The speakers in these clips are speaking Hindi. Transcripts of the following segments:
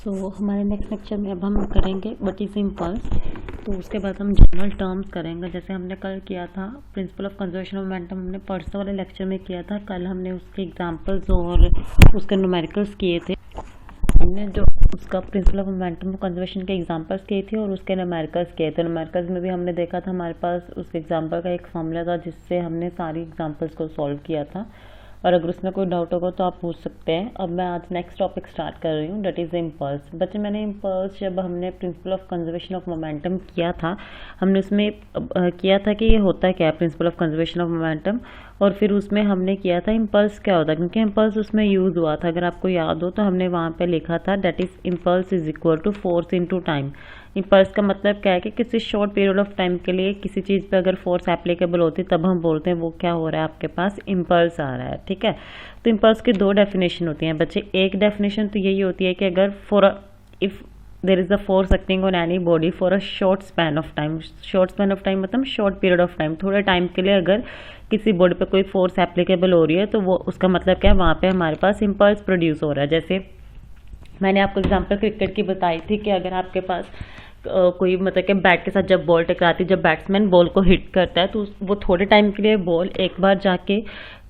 हमारे नेक्स्ट लेक्चर में अब हम करेंगे व्हाट इज इम्पल्स। तो उसके बाद हम जनरल टर्म्स करेंगे, जैसे हमने कल किया था principle of conservation of momentum, हमने परसों वाले लेक्चर में किया था। कल हमने उसके एग्जांपल्स और उसके न्यूमेरिकल्स किए थे। हमने जो उसका प्रिंसिपल ऑफ मोमेंटम कंजर्वेशन के एग्जांपल्स किए थे और उसके न्यूमेरिकल्स किए थे। न्यूमेरिकल्स में भी हमने देखा था हमारे पास उसके एग्जाम्पल का एक फॉर्मूला था जिससे हमने सारी एग्जाम्पल्स को सॉल्व किया था, और अगर उसमें कोई डाउट होगा तो आप पूछ सकते हैं। अब मैं आज नेक्स्ट टॉपिक स्टार्ट कर रही हूँ, दैट इज़ इम्पल्स। बच्चे, मैंने इम्पल्स जब हमने principle of conservation of momentum किया था, हमने उसमें किया था कि ये होता क्या है principle of conservation of momentum, और फिर उसमें हमने किया था इम्पल्स क्या होता है, क्योंकि इम्पल्स उसमें यूज़ हुआ था। अगर आपको याद हो तो हमने वहाँ पे लिखा था that is impulse is equal to force into time. Impulse का मतलब क्या है कि किसी शॉर्ट पीरियड ऑफ टाइम के लिए किसी चीज़ पे अगर फोर्स एप्लीकेबल होती है तब हम बोलते हैं वो क्या हो रहा है, आपके पास इम्पल्स आ रहा है। ठीक है, तो इम्पल्स की दो डेफिनेशन होती हैं बच्चे। एक डेफिनेशन तो यही होती है कि अगर if there is the force acting on any body for a short span of time. Short span of time मतलब शॉर्ट पीरियड ऑफ टाइम, थोड़े टाइम के लिए अगर किसी बॉडी पे कोई फोर्स एप्लीकेबल हो रही है तो वो उसका मतलब क्या है, वहाँ पे हमारे पास इम्पल्स प्रोड्यूस हो रहा है। जैसे मैंने आपको एग्जांपल क्रिकेट की बताई थी कि अगर आपके पास कोई मतलब कि बैट के साथ जब बॉल टकराती है, जब बैट्समैन बॉल को हिट करता है तो वो थोड़े टाइम के लिए बॉल एक बार जाके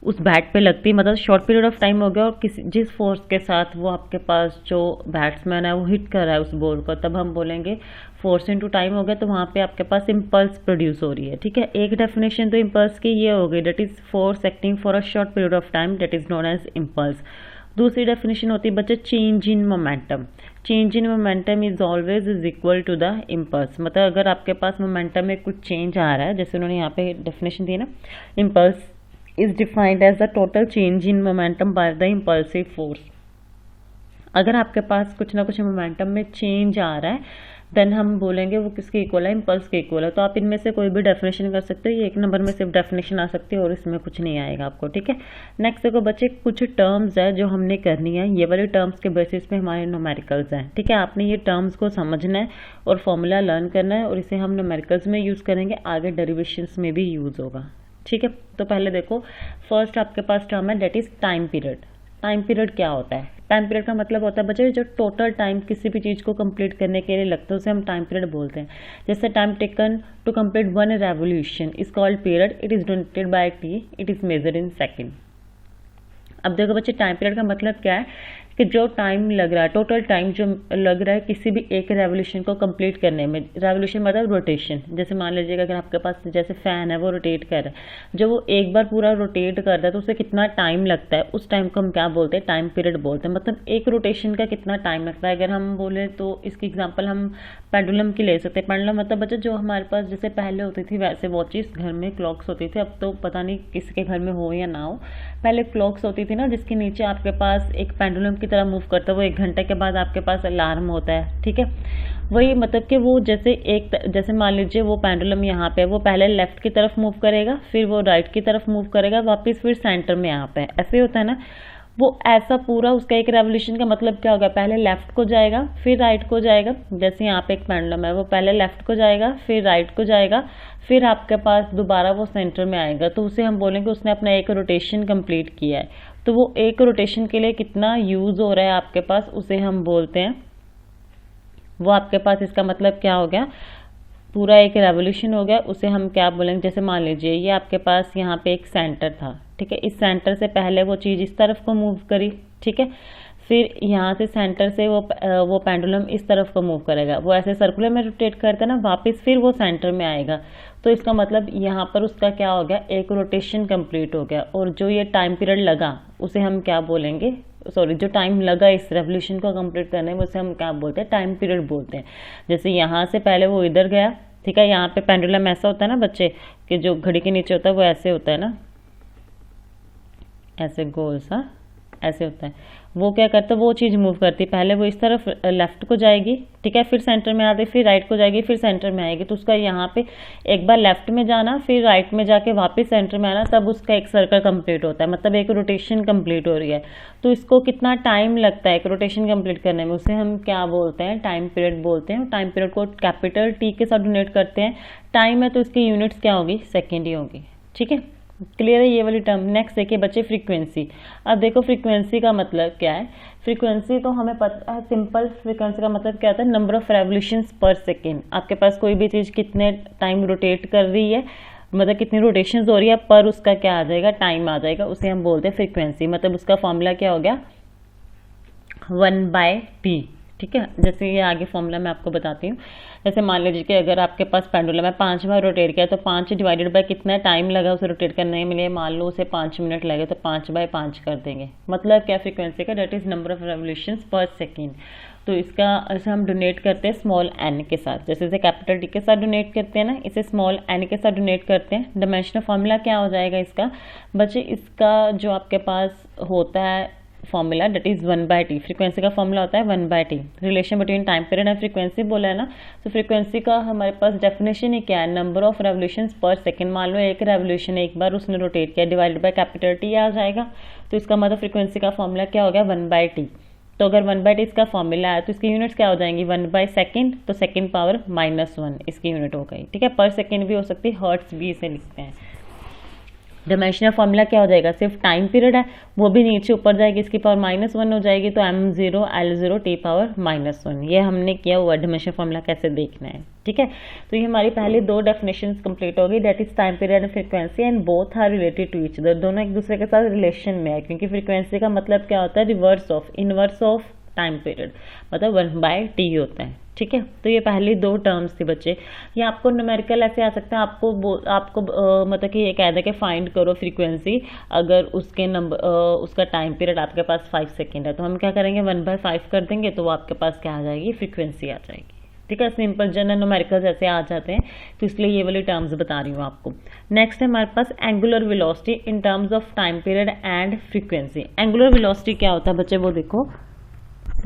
उस बैट पे लगती है, मतलब शॉर्ट पीरियड ऑफ टाइम हो गया, और जिस फोर्स के साथ वो आपके पास जो बैट्समैन है वो हिट कर रहा है उस बॉल को, तब हम बोलेंगे फोर्स इनटू टाइम हो गया, तो वहाँ पे आपके पास इम्पल्स प्रोड्यूस हो रही है। ठीक है, एक डेफिनेशन तो इम्पल्स की ये हो गई, that is force acting for a short period of time, that is known as impulse. दूसरी डेफिनेशन होती है बच्चे change in momentum. Change in momentum is always is equal to the impulse. मतलब अगर आपके पास मोमेंटम में कुछ चेंज आ रहा है, जैसे उन्होंने यहाँ पे डेफिनेशन दी ना, impulse is defined as the total change in momentum by the impulsive force. अगर आपके पास कुछ ना कुछ मोमेंटम में चेंज आ रहा है देन हम बोलेंगे वो किसके इक्वल है, इम्पल्स के इक्वल है। तो आप इनमें से कोई भी डेफिनेशन कर सकते हो, ये एक नंबर में सिर्फ डेफिनेशन आ सकती है और इसमें कुछ नहीं आएगा आपको। ठीक है, नेक्स्ट देखो बच्चे, कुछ टर्म्स है जो हमने करनी है, ये वाले टर्म्स के बेसिस पे हमारे न्यूमेरिकल्स हैं। ठीक है, आपने ये टर्म्स को समझना है और फॉर्मूला लर्न करना है, और इसे हम न्यूमेरिकल्स में यूज़ करेंगे, आगे डेरिवेशंस में भी यूज़ होगा। ठीक है, तो पहले देखो, फर्स्ट आपके पास टर्म है that is time period. Time period क्या होता है? टाइम पीरियड का मतलब होता है बच्चे जो टोटल टाइम किसी भी चीज़ को कंप्लीट करने के लिए लगता है उसे हम टाइम पीरियड बोलते हैं। जैसे time taken to complete one revolution is called period, it is denoted by T, it is measured in second. अब देखो बच्चे, टाइम पीरियड का मतलब क्या है कि जो टाइम लग रहा है, टोटल टाइम जो लग रहा है किसी भी एक रेवोल्यूशन को कंप्लीट करने में। रेवोल्यूशन मतलब रोटेशन। जैसे मान लीजिएगा अगर आपके पास जैसे फैन है वो रोटेट कर रहा है, जब वो एक बार पूरा रोटेट करता है तो उसे कितना टाइम लगता है, उस टाइम को हम क्या बोलते हैं, टाइम पीरियड बोलते हैं। मतलब एक रोटेशन का कितना टाइम लगता है। अगर हम बोले तो इसकी एग्जाम्पल हम पेंडुलम की ले सकते हैं। पेंडुलम मतलब बच्चे जो हमारे पास जैसे पहले होती थी वैसे वॉचेस घर में, क्लॉक्स होती थी, अब तो पता नहीं किसके घर में हो या ना हो। पहले क्लॉक्स होती थी ना जिसके नीचे आपके पास एक पेंडुलम की तरह मूव करता है, वो 1 घंटे के बाद आपके पास अलार्म होता है। ठीक है, वही मतलब कि वो जैसे मान लीजिए वो पेंडुलम यहाँ पे वो पहले लेफ्ट की तरफ मूव करेगा, फिर वो राइट की तरफ मूव करेगा, वापस फिर सेंटर में यहाँ पे ऐसे होता है ना, वो ऐसा पूरा उसका एक रेवोल्यूशन का मतलब क्या होगा, पहले लेफ्ट को जाएगा फिर राइट को जाएगा। जैसे यहाँ पे एक पेंडुलम है, वो पहले लेफ्ट को जाएगा फिर राइट को जाएगा, फिर आपके पास दोबारा वो सेंटर में आएगा, तो उसे हम बोलेंगे उसने अपना एक रोटेशन कंप्लीट किया है। तो वो एक रोटेशन के लिए कितना यूज हो रहा है आपके पास, उसे हम बोलते हैं, वो आपके पास इसका मतलब क्या हो गया, पूरा एक रेवोल्यूशन हो गया, उसे हम क्या बोलेंगे। जैसे मान लीजिए ये आपके पास यहाँ पे एक सेंटर था, ठीक है, इस सेंटर से पहले वो चीज़ इस तरफ को मूव करी, ठीक है, फिर यहाँ से सेंटर से वो पेंडुलम इस तरफ को मूव करेगा, वो ऐसे सर्कुलर में रोटेट करता है ना, वापस फिर वो सेंटर में आएगा। तो इसका मतलब यहाँ पर उसका क्या हो गया, एक रोटेशन कंप्लीट हो गया। और जो ये टाइम पीरियड लगा उसे हम क्या बोलेंगे, सॉरी, जो टाइम लगा इस रेवोल्यूशन को कंप्लीट करने में उसे हम क्या बोलते हैं, टाइम पीरियड बोलते हैं। जैसे यहाँ से पहले वो इधर गया, ठीक है, यहाँ पे पेंडुलम ऐसा होता है ना बच्चे कि जो घड़ी के नीचे होता है वो ऐसे होता है ना, ऐसे गोल सा ऐसे होता है। वो क्या करता है, वो चीज़ मूव करती है, पहले वो इस तरफ लेफ्ट को जाएगी, ठीक है, फिर सेंटर में आती, फिर राइट को जाएगी, फिर सेंटर में आएगी। तो उसका यहाँ पे एक बार लेफ्ट में जाना, फिर राइट में जाके वापस सेंटर में आना, तब उसका एक सर्कल कंप्लीट होता है, मतलब एक रोटेशन कंप्लीट हो रही है। तो इसको कितना टाइम लगता है एक रोटेशन कंप्लीट करने में, उसे हम क्या बोलते हैं, टाइम पीरियड बोलते हैं। टाइम पीरियड को कैपिटल टी के साथ डोनेट करते हैं। टाइम है तो इसकी यूनिट्स क्या होगी, सेकेंड ही होगी। ठीक है, क्लियर है ये वाली टर्म। नेक्स्ट देखिए बच्चे, फ्रीक्वेंसी। अब देखो फ्रीक्वेंसी का मतलब क्या है फ्रीक्वेंसी तो हमें पता है, सिंपल फ्रीक्वेंसी का मतलब क्या होता है, number of revolutions per second. आपके पास कोई भी चीज़ कितने टाइम रोटेट कर रही है, मतलब कितनी रोटेशंस हो रही है पर उसका क्या आ जाएगा, टाइम आ जाएगा, उसे हम बोलते हैं फ्रीक्वेंसी। मतलब उसका फॉर्मूला क्या हो गया, 1/t। ठीक है, जैसे ये आगे फॉर्मूला मैं आपको बताती हूँ। जैसे मान लीजिए कि अगर आपके पास पेंडुलम है 5 बार रोटेट किया तो 5 डिवाइडेड बाय कितना टाइम लगा उसे रोटेट करने में लिए, मान लो उसे 5 मिनट लगे तो 5/5 कर देंगे। मतलब क्या फ्रीक्वेंसी का, that is number of revolutions per second. तो इसका ऐसे हम डोनेट करते हैं स्मॉल n के साथ, जैसे इसे कैपिटल T के साथ डोनेट करते हैं ना, इसे स्मॉल n के साथ डोनेट करते हैं। डायमेंशनल फॉर्मूला क्या हो जाएगा इसका बच्चे, इसका जो आपके पास होता है formula, that is 1/t। Frequency का फॉर्मूला होता है 1/t। Relation between time period and frequency बोला है ना, तो फ्रीक्वेंसी का हमारे पास डेफिनेशन ही क्या है, नंबर ऑफ रेवोल्यूशंस पर सेकंड। मान लो एक रेवोल्यूशन एक बार उसने रोटेट किया, डिवाइडेड बाय कैपिटल T आ जाएगा। तो इसका मतलब फ्रीक्वेंसी का फॉर्मूला क्या हो गया, 1/t। तो अगर 1/t इसका फॉर्मूला है तो इसकी यूनिट्स क्या हो जाएंगी, 1/सेकेंड, तो सेकेंड पावर -1 इसकी यूनिट हो गई। ठीक है, पर सेकेंड भी हो सकती है, हर्ट्स भी इसे लिखते हैं। डायमेंशनल फॉर्मूला क्या हो जाएगा, सिर्फ टाइम पीरियड है वो भी नीचे ऊपर जाएगी, इसकी पावर -1 हो जाएगी, तो m0 L0 T पावर -1। ये हमने किया हुआ डायमेंशनल फॉर्मूला कैसे देखना है। ठीक है, तो ये हमारी पहली दो डेफिनेशंस कंप्लीट हो गई, that is time period and frequency, and both are related to each other. दोनों एक दूसरे के साथ रिलेशन में है, क्योंकि फ्रीक्वेंसी का मतलब क्या होता है, reverse of, inverse of time period, मतलब 1/t होता है। ठीक है, तो ये पहली दो टर्म्स थी बच्चे। ये आपको न्यूमेरिकल ऐसे आ सकता है, आपको मतलब कि ये कह दे कि फाइंड करो फ्रीक्वेंसी, अगर उसके उसका टाइम पीरियड आपके पास 5 सेकेंड है तो हम क्या करेंगे, 1/5 कर देंगे, तो वो आपके पास क्या आ जाएगी, फ्रीक्वेंसी आ जाएगी। ठीक है, सिंपल जनरल न्यूमेरिकल जैसे आ जाते हैं, तो इसलिए ये वाली टर्म्स बता रही हूँ आपको। नेक्स्ट है हमारे पास angular velocity in terms of time period and frequency. Angular velocity क्या होता है बच्चे, वो देखो।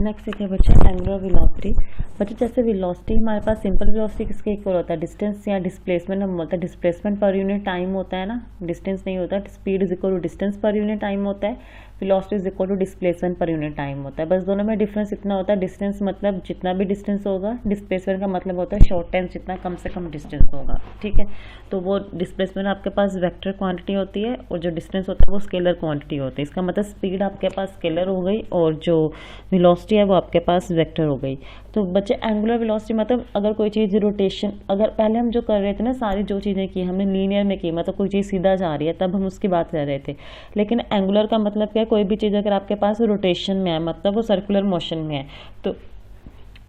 नेक्स्ट देखिए बच्चे, एंगुलर वेलोसिटी। बच्चे जैसे वेलोसिटी हमारे पास सिंपल वेलोसिटी किसके इक्वल होता है, डिस्टेंस या डिस्प्लेसमेंट हम बोलते हैं, डिस्प्लेसमेंट पर यूनिट टाइम होता है ना, डिस्टेंस नहीं होता। Speed is equal to distance per unit time होता है, velocity is equal to displacement per unit time होता है। बस दोनों में डिफरेंस इतना होता है, डिस्टेंस मतलब जितना भी डिस्टेंस होगा, डिस्प्लेसमेंट का मतलब होता है शॉर्ट टाइम जितना कम से कम डिस्टेंस होगा। ठीक है, तो वो डिस्प्लेसमेंट आपके पास वेक्टर क्वांटिटी होती है और जो डिस्टेंस होता है वो स्केलर क्वांटिटी होती है। इसका मतलब स्पीड आपके पास स्केलर हो गई और जो वेलोसिटी है वो आपके पास वेक्टर हो गई। तो बच्चे एंगुलर वेलोसिटी मतलब अगर कोई चीज़ रोटेशन, अगर पहले हम जो कर रहे थे ना, सारी जो चीज़ें की हमने लीनियर में की, मतलब कोई चीज़ सीधा जा रही है तब हम उसकी बात कर रहे थे। लेकिन एंगुलर का मतलब क्या है, कोई भी चीज़ अगर आपके पास रोटेशन में है, मतलब वो सर्कुलर मोशन में है, तो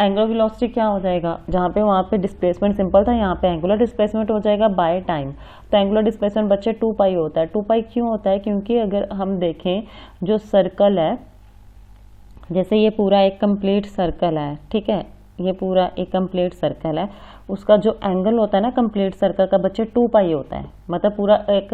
एंगुलर वेलोसिटी क्या हो जाएगा, जहाँ पे वहाँ पे डिस्प्लेसमेंट सिंपल था, यहाँ पे एंगुलर डिस्प्लेसमेंट हो जाएगा बाय टाइम। तो एंगुलर डिस्प्लेसमेंट बच्चे 2π होता है। 2π क्यों होता है, क्योंकि अगर हम देखें जो सर्कल है, जैसे ये पूरा एक कंप्लीट सर्कल है, ठीक है, ये पूरा एक कंप्लीट सर्कल है, उसका जो एंगल होता है ना कंप्लीट सर्कल का बच्चे 2π होता है। मतलब पूरा एक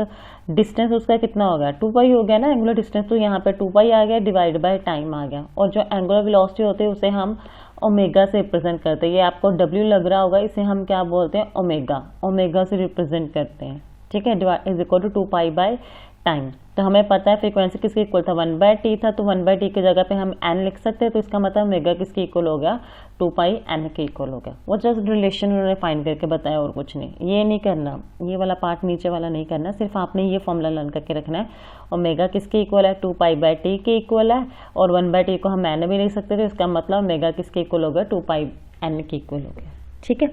डिस्टेंस उसका कितना हो गया, 2π हो गया ना एंगुलर डिस्टेंस, तो यहाँ पे 2π आ गया, डिवाइड बाय टाइम आ गया। और जो एंगुलर वेलोसिटी होती है उसे हम ओमेगा से रिप्रेजेंट करते हैं। ये आपको W लग रहा होगा, इसे हम क्या बोलते हैं, ओमेगा, ओमेगा से रिप्रेजेंट करते हैं। ठीक है, is equal to 2π by time. तो हमें पता है फ्रीक्वेंसी किसके इक्वल था, 1/t था, तो 1/t की जगह पे हम n लिख सकते हैं, तो इसका मतलब ओमेगा किसके इक्वल हो गया, 2π n के इक्वल हो गया। वो जस्ट रिलेशन उन्होंने फाइंड करके बताया और कुछ नहीं। ये नहीं करना, ये वाला पार्ट नीचे वाला नहीं करना, सिर्फ आपने ये फॉर्मूला लर्न करके रखना है। ओमेगा किसके इक्वल है, 2π/t के इक्वल है, और 1/t को हम n भी लिख सकते थे, इसका मतलब ओमेगा किसके इक्वल हो गया, 2π n के इक्वल हो गया। ठीक है,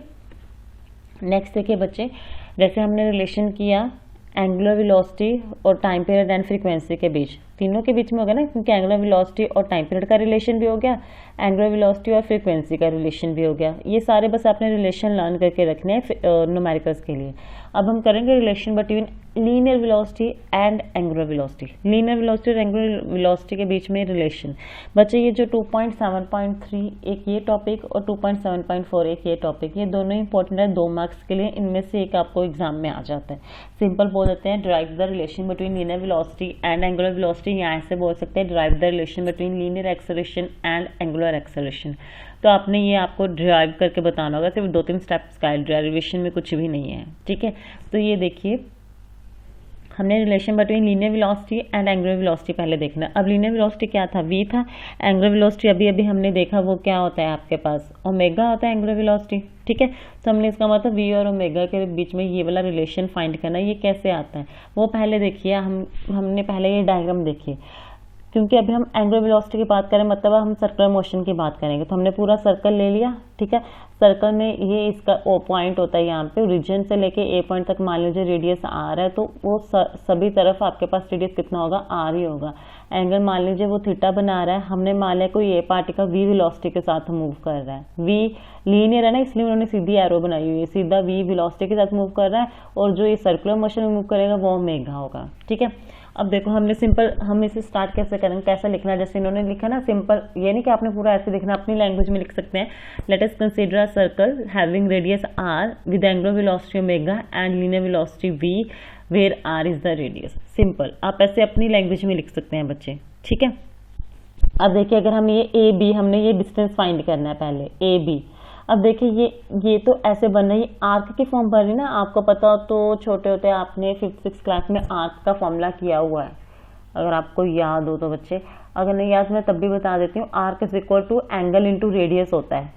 नेक्स्ट देखिए बच्चे, जैसे हमने रिलेशन किया एंगुलर वेलोसिटी और टाइम पीरियड एंड फ्रीक्वेंसी के बीच, तीनों के बीच में होगा ना, क्योंकि एंगुलर वेलोसिटी और टाइम पीरियड का रिलेशन भी हो गया, एंगुलर वेलोसिटी और फ्रीक्वेंसी का रिलेशन भी हो गया। ये सारे बस आपने रिलेशन लर्न करके रखने हैं न्यूमेरिकल्स के लिए। अब हम करेंगे relation between linear velocity and angular velocity. Linear velocity और एंगुलर वेलोसिटी के बीच में रिलेशन। बच्चे ये जो 2.7.3 एक ये टॉपिक और 2.7.4 एक ये टॉपिक, ये दोनों इंपॉर्टेंट है 2 मार्क्स के लिए। इनमें से एक आपको एग्जाम में आ जाता है। सिंपल बोल देते हैं, drive the relation between linear velocity and angular velocity. यहाँ से बोल सकते हैं drive the relation between linear acceleration and angular acceleration. तो आपने ये आपको ड्राइव करके बताना होगा, सिर्फ 2-3 स्टेप्स का है, डेरिवेशन में कुछ भी नहीं है। ठीक है, तो ये देखिए हमने relation between linear velocity and angular velocity पहले देखना। अब लीनियर वेलोसिटी क्या था, v था। एंगुलर वेलोसिटी अभी अभी हमने देखा वो क्या होता है, आपके पास ओमेगा होता है एंगुलर वेलोसिटी। ठीक है, तो हमने इसका मतलब v और ओमेगा के बीच में ये वाला रिलेशन फाइंड करना। ये कैसे आता है वो पहले देखिए, हमने पहले ये डायग्राम देखिए, क्योंकि अभी हम एंगुलर वेलोसिटी की बात करें मतलब हम सर्कुलर मोशन की बात करेंगे। तो हमने पूरा सर्कल ले लिया, ठीक है। सर्कल में ये इसका ओ पॉइंट होता है, यहाँ पे ओरिजिन से लेके ए पॉइंट तक मान लीजिए रेडियस आर है, तो वो सभी तरफ आपके पास रेडियस कितना होगा, आर ही होगा। एंगल मान लीजिए वो थीटा बना रहा है, हमने मान लिया कोई ए पार्टिकल वी वेलोसिटी के साथ मूव कर रहा है, वी लीनियर है ना, इसलिए उन्होंने सीधी एरो बनाई हुई है, सीधा वी वेलोसिटी के साथ मूव कर रहा है, और जो ये सर्कुलर मोशन में मूव करेगा वो ओमेगा होगा, ठीक है। अब देखो हमने सिंपल, हम इसे स्टार्ट कैसे करेंगे, कैसा लिखना है, जैसे इन्होंने लिखा ना सिंपल, ये नहीं कि आपने पूरा ऐसे लिखना, अपनी लैंग्वेज में लिख सकते हैं। Let us consider a circle having radius R with angular velocity omega and linear velocity V where R is the radius. Simple, आप ऐसे अपनी लैंग्वेज में लिख सकते हैं बच्चे, ठीक है। अब देखिए अगर हम ये ए बी, हमने ये डिस्टेंस फाइंड करना है पहले, ए बी। अब देखिए ये तो ऐसे बन रही है, आर्क की फॉर्म बन रही ना, आपको पता हो तो छोटे होते आपने 5th-6th क्लास में आर्क का फॉर्मूला किया हुआ है, अगर आपको याद हो तो बच्चे, अगर नहीं याद मैं तब भी बता देती हूँ। Arc is equal to angle into radius होता है,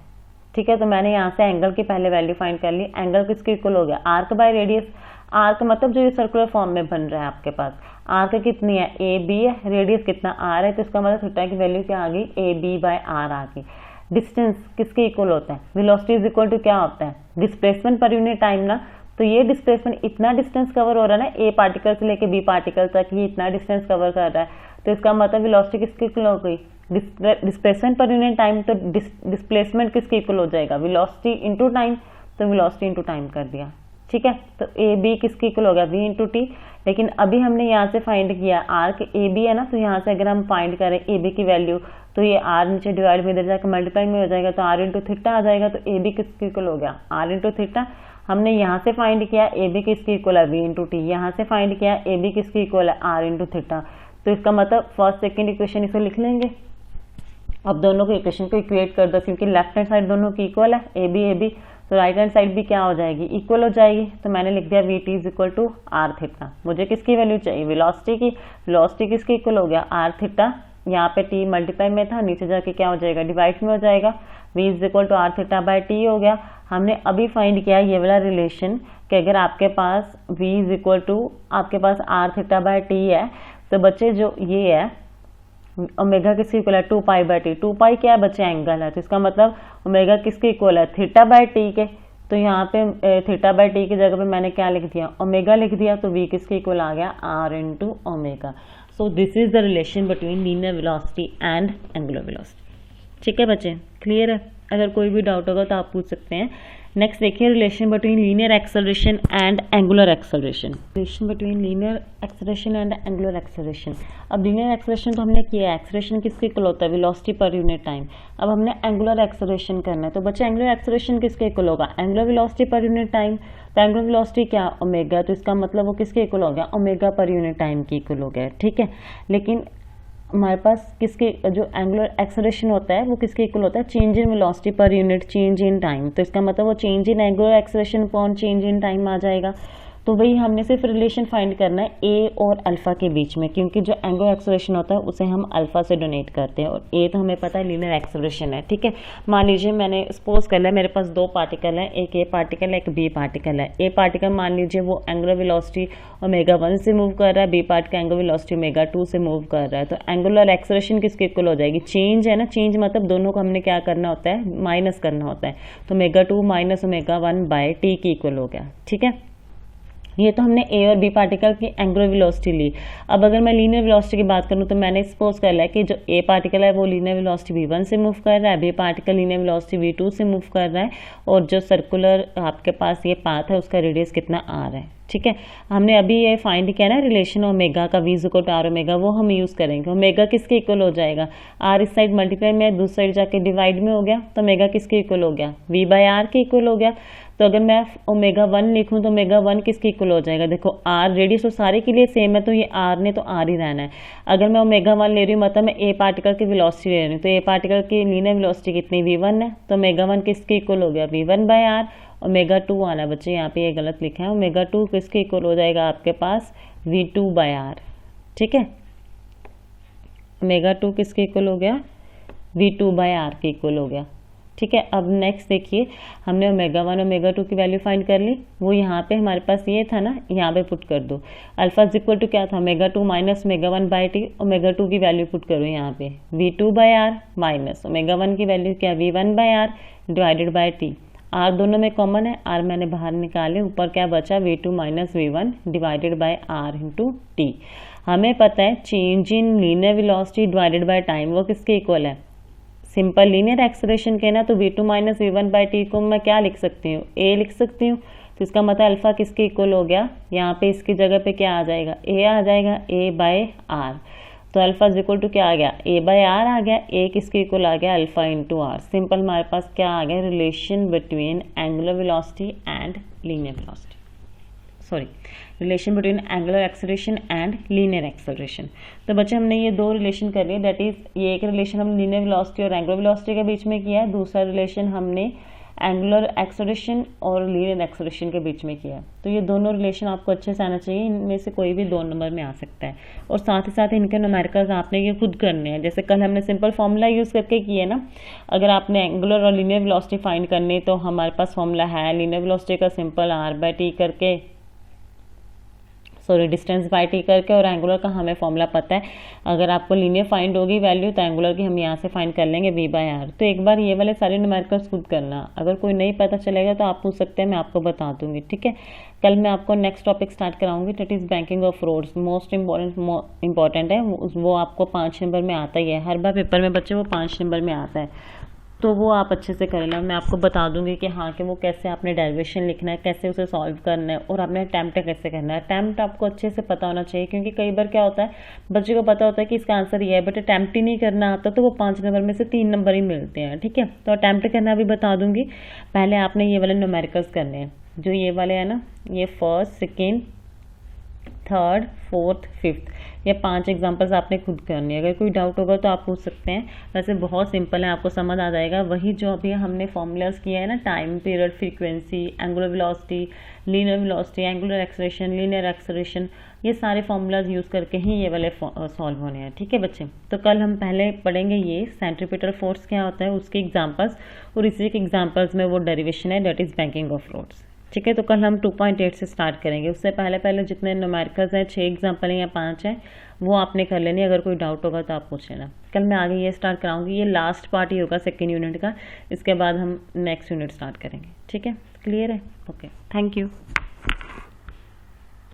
ठीक है। तो मैंने यहाँ से एंगल की पहले वैल्यू फाइंड कर ली, एंगल किसके इक्वल हो गया, आर्क बाय रेडियस। आर्क मतलब जो ये सर्कुलर फॉर्म में बन रहा है आपके पास, आर्क कितनी है, ए बी है, रेडियस कितना आर है, तो इसका मतलब थीटा की वैल्यू क्या आ गई, ए बी बाय आर आ गई। डिस्टेंस किसके इक्वल होता है, वेलोसिटी इज इक्वल टू क्या होता है, डिस्प्लेसमेंट पर यूनिट टाइम ना। तो ये डिस्प्लेसमेंट इतना डिस्टेंस कवर हो रहा है ना, ए पार्टिकल से लेके बी पार्टिकल तक ये इतना डिस्टेंस कवर कर रहा है, तो इसका मतलब वेलोसिटी किसके इक्वल हो गई, डिस्प्लेसमेंट पर यूनिट टाइम। तो डिस्प्लेसमेंट किसके इक्वल हो जाएगा, वेलोसिटी इंटू टाइम, तो वेलोसिटी इंटू टाइम कर दिया, ठीक है। तो ए बी किसके इक्वल हो गया, वी इंटू टी। लेकिन अभी हमने यहाँ से फाइंड किया आर्क ए बी है ना, तो यहाँ से अगर हम फाइंड करें ए बी की वैल्यू, तो ये आर नीचे डिवाइड में इधर जाकर मल्टीप्लाई में हो जाएगा, तो आर इंटू थीटा आ जाएगा। तो ए बी किसके इक्वल हो गया, आर इंटू थीटा। हमने यहाँ से फाइंड किया ए बी किसके इक्वल है, वी इंटू टी। यहाँ से फाइंड किया ए बी किसके इक्वल है, आर इंटू थीटा। तो इसका मतलब फर्स्ट सेकेंड इक्वेशन इसे लिख लेंगे। अब दोनों के इक्वेशन को इक्वेट कर दो, क्योंकि लेफ्ट हैंड साइड दोनों की इक्वल है, ए बी, तो राइट हैंड साइड भी क्या हो जाएगी, इक्वल हो जाएगी। तो मैंने लिख दिया V T is equal to R theta. मुझे किसकी वैल्यू चाहिए, वेलोसिटी की। वेलोसिटी किसके इक्वल हो गया, आर थीटा। यहाँ पे टी मल्टीप्लाई में था, नीचे जाके क्या हो जाएगा, डिवाइड में हो जाएगा। V is equal to R theta by T हो गया। हमने अभी फाइंड किया ये वाला रिलेशन कि अगर आपके पास वी इज इक्वल टू आपके पास आर थीटा बाय टी है, तो बच्चे जो ये है ओमेगा किसके इक्वल है, 2 बाय टी। 2 क्या है बच्चे, एंगल है, तो इसका मतलब ओमेगा किसके इक्वल है, थीटा बाय टी के। तो यहाँ पे थीटा बाय टी की जगह पे मैंने क्या लिख दिया, ओमेगा लिख दिया। तो वी किसके इक्वल आ गया, R into omega. So this is the relation between linear velocity and angular velocity, ठीक है बच्चे, क्लियर है। अगर कोई भी डाउट होगा तो आप पूछ सकते हैं। नेक्स्ट देखिए relation between linear acceleration and angular acceleration. Relation between linear acceleration and angular acceleration. अब लीनियर एक्सेलरेशन तो हमने किया है, एक्सेलरेशन किसके इक्वल होता है, वेलोसिटी पर यूनिट टाइम। अब हमने एंगुलर एक्सेलरेशन करना है, तो बच्चे एंगुलर एक्सेलरेशन किसके इक्वल होगा, angular velocity per unit time. तो एंगुलर वेलोसिटी क्या, ओमेगा, तो इसका मतलब वो किसके इक्वल हो गया, ओमेगा पर यूनिट टाइम के इक्वल हो गया, ठीक है। लेकिन हमारे पास किसके जो एंगुलर एक्सेलरेशन होता है वो किसके इक्वल होता है, change in velocity per unit change in time. तो इसका मतलब वो change in angular acceleration upon change in time आ जाएगा। तो वही हमने सिर्फ रिलेशन फाइंड करना है ए और अल्फा के बीच में, क्योंकि जो एंगुलर एक्सेलरेशन होता है उसे हम अल्फा से डोनेट करते हैं, और ए तो हमें पता है लीनियर एक्सेलरेशन है, ठीक है। मान लीजिए मैंने सपोज कर लिया मेरे पास दो पार्टिकल है, एक ए पार्टिकल है, एक बी पार्टिकल है। ए पार्टिकल मान लीजिए वो एंगुलर वेलोसिटी ओमेगा 1 से मूव कर रहा है, B particle angular velocity omega 2 से मूव कर रहा है। तो एंगुलर एक्सेलरेशन किसके इक्वल हो जाएगी, चेंज है ना, चेंज मतलब दोनों को हमने क्या करना होता है, माइनस करना होता है। तो omega 2 minus omega 1 by T के इक्वल हो गया, ठीक है। ये तो हमने ए और बी पार्टिकल की एंगुलर वेलोसिटी ली। अब अगर मैं लीनियर वेलोसिटी की बात करूँ तो मैंने सपोज कर लिया कि जो ए पार्टिकल है वो लीनियर वेलोसिटी v1 से मूव कर रहा है, B particle linear velocity v2 से मूव कर रहा है, और जो सर्कुलर आपके पास ये पाथ है उसका रेडियस कितना r है, ठीक है। हमने अभी ये फाइंड किया ना रिलेशन ओमेगा का, v equal to R omega, वो हम यूज़ करेंगे। ओमेगा किसके इक्वल हो जाएगा, r इस साइड मल्टीप्लाई में, दूसरी साइड जाके डिवाइड में हो गया, तो ओमेगा किसके इक्वल हो गया, v बाय आर के इक्वल हो गया। तो अगर मैं ओमेगा 1 लिखूं तो ओमेगा 1 किसके इक्वल हो जाएगा, देखो आर रेडियस तो सारे के लिए सेम है, तो ये आर ने तो आर ही रहना है। अगर मैं ओमेगा 1 ले रही हूँ मतलब मैं ए पार्टिकल की वेलोसिटी ले रही हूँ, तो ए पार्टिकल की लीनियर वेलोसिटी कितनी v1 है, तो ओमेगा 1 किसके इक्वल हो गया, v1 बाय आर। ओमेगा 2 आना बच्चे, यहाँ पे ये गलत लिखा है, ओमेगा 2 किसके इक्वल हो जाएगा आपके पास, v2 बाय आर, ठीक है। ओमेगा 2 किसके इक्वल हो गया, v2 बाय आर के इक्वल हो गया। ठीक है। अब नेक्स्ट देखिए, हमने ओमेगा 1 ओमेगा 2 की वैल्यू फाइंड कर ली, वो यहाँ पे हमारे पास ये था ना, यहाँ पे पुट कर दो। अल्फा इज इक्वल टू क्या था, omega 2 minus omega 1 by T. Omega 2 की वैल्यू पुट करो यहाँ पे, V2 by are minus omega 1 की वैल्यू क्या, V1 by R divided by T. R दोनों में कॉमन है, आर मैंने बाहर निकाले, ऊपर क्या बचा, V2 minus V1 divided by R into T. हमें पता है change in linear velocity divided by time वो किसके इक्वल है, सिंपल लीनियर एक्सेलरेशन के ना, तो V2 minus V1 by T को मैं क्या लिख सकती हूँ, ए लिख सकती हूँ। तो इसका मतलब अल्फा किसके इक्वल हो गया, यहाँ पे इसकी जगह पे क्या आ जाएगा, ए आ जाएगा, ए बाय आर। तो अल्फा इज इक्वल टू क्या आ गया, ए बाय आर आ गया, ए किसके इक्वल आ गया, अल्फा इंटू आर। सिंपल हमारे पास क्या आ गया, relation between angular velocity and linear velocity, sorry relation between angular acceleration and linear acceleration. तो बच्चे हमने ये दो रिलेशन कर लिए, दैट इज ये एक रिलेशन हमने लीनियर वेलोसिटी और एंगुलर वेलोसिटी के बीच में किया है, दूसरा रिलेशन हमने एंगुलर एक्सेलरेशन और लीनियर एक्सेलरेशन के बीच में किया है। तो ये दोनों रिलेशन आपको अच्छे से आना चाहिए, इनमें से कोई भी 2 नंबर में आ सकता है। और साथ ही साथ इनके न्यूमेरिकल्स आपने ये खुद करने हैं, जैसे कल हमने सिंपल फॉर्मूला यूज़ करके किए ना। अगर आपने एंगुलर और लीनियर वेलोसिटी फाइंड करनी तो हमारे पास फॉर्मूला है लीनियर वेलोसिटी का सिंपल आर बाई टी करके, सॉरी डिस्टेंस बाई टी करके, और एंगुलर का हमें फॉर्मूला पता है। अगर आपको लीनियर फाइंड होगी वैल्यू तो एंगुलर की हम यहाँ से फाइंड कर लेंगे V बाय आर। तो एक बार ये वाले सारे न्यूमेरिकल्स खुद करना, अगर कोई नहीं पता चलेगा तो आप पूछ सकते हैं, मैं आपको बता दूंगी, ठीक है। कल मैं आपको नेक्स्ट टॉपिक स्टार्ट कराऊंगी, that is banking of roads, most important है, वो आपको 5 नंबर में आता ही है, हर बार पेपर में बच्चे वो 5 नंबर में आता है, तो वो आप अच्छे से कर लेना। मैं आपको बता दूंगी कि हाँ कि वो कैसे आपने डेरिवेशन लिखना है, कैसे उसे सॉल्व करना है, और आपने अटैम्प्ट कैसे करना है। अटैम्प्ट आपको अच्छे से पता होना चाहिए, क्योंकि कई बार क्या होता है बच्चे को पता होता है कि इसका आंसर ये है, बट अटैम्प्ट ही नहीं करना आता, तो वो 5 नंबर में से 3 नंबर ही मिलते हैं, ठीक है। तो अटैम्प्ट करना भी बता दूंगी, पहले आपने ये वाले न्यूमेरिकल्स करने हैं, जो ये वाले हैं ना, ये first second third fourth fifth, ये 5 एग्जाम्पल्स आपने खुद करनी है। अगर कोई डाउट होगा तो आप पूछ सकते हैं, वैसे बहुत सिंपल है, आपको समझ आ जाएगा। वही जो अभी हमने फॉर्मूलाज किया है ना, time period frequency, angular velocity, linear velocity, angular acceleration, linear acceleration, ये सारे फॉर्मूलाज यूज़ करके ही ये वाले सॉल्व होने हैं, ठीक है बच्चे। तो कल हम पहले पढ़ेंगे ये सेंट्रीपिटल फोर्स क्या होता है, उसके एग्जाम्पल्स, और इसी के एग्जाम्पल्स में वो डेरिवेशन है, that is banking of roads, ठीक है। तो कल हम 2.8 से स्टार्ट करेंगे, उससे पहले जितने न्यूमेरिकल्स हैं, 6 एग्जाम्पल हैं या 5 हैं, वो आपने कर लेनी। अगर कोई डाउट होगा तो आप पूछ लेना। कल मैं आगे ये स्टार्ट कराऊंगी, ये लास्ट पार्ट ही होगा सेकेंड यूनिट का, इसके बाद हम नेक्स्ट यूनिट स्टार्ट करेंगे, ठीक है। क्लियर है, ओके, थैंक यू।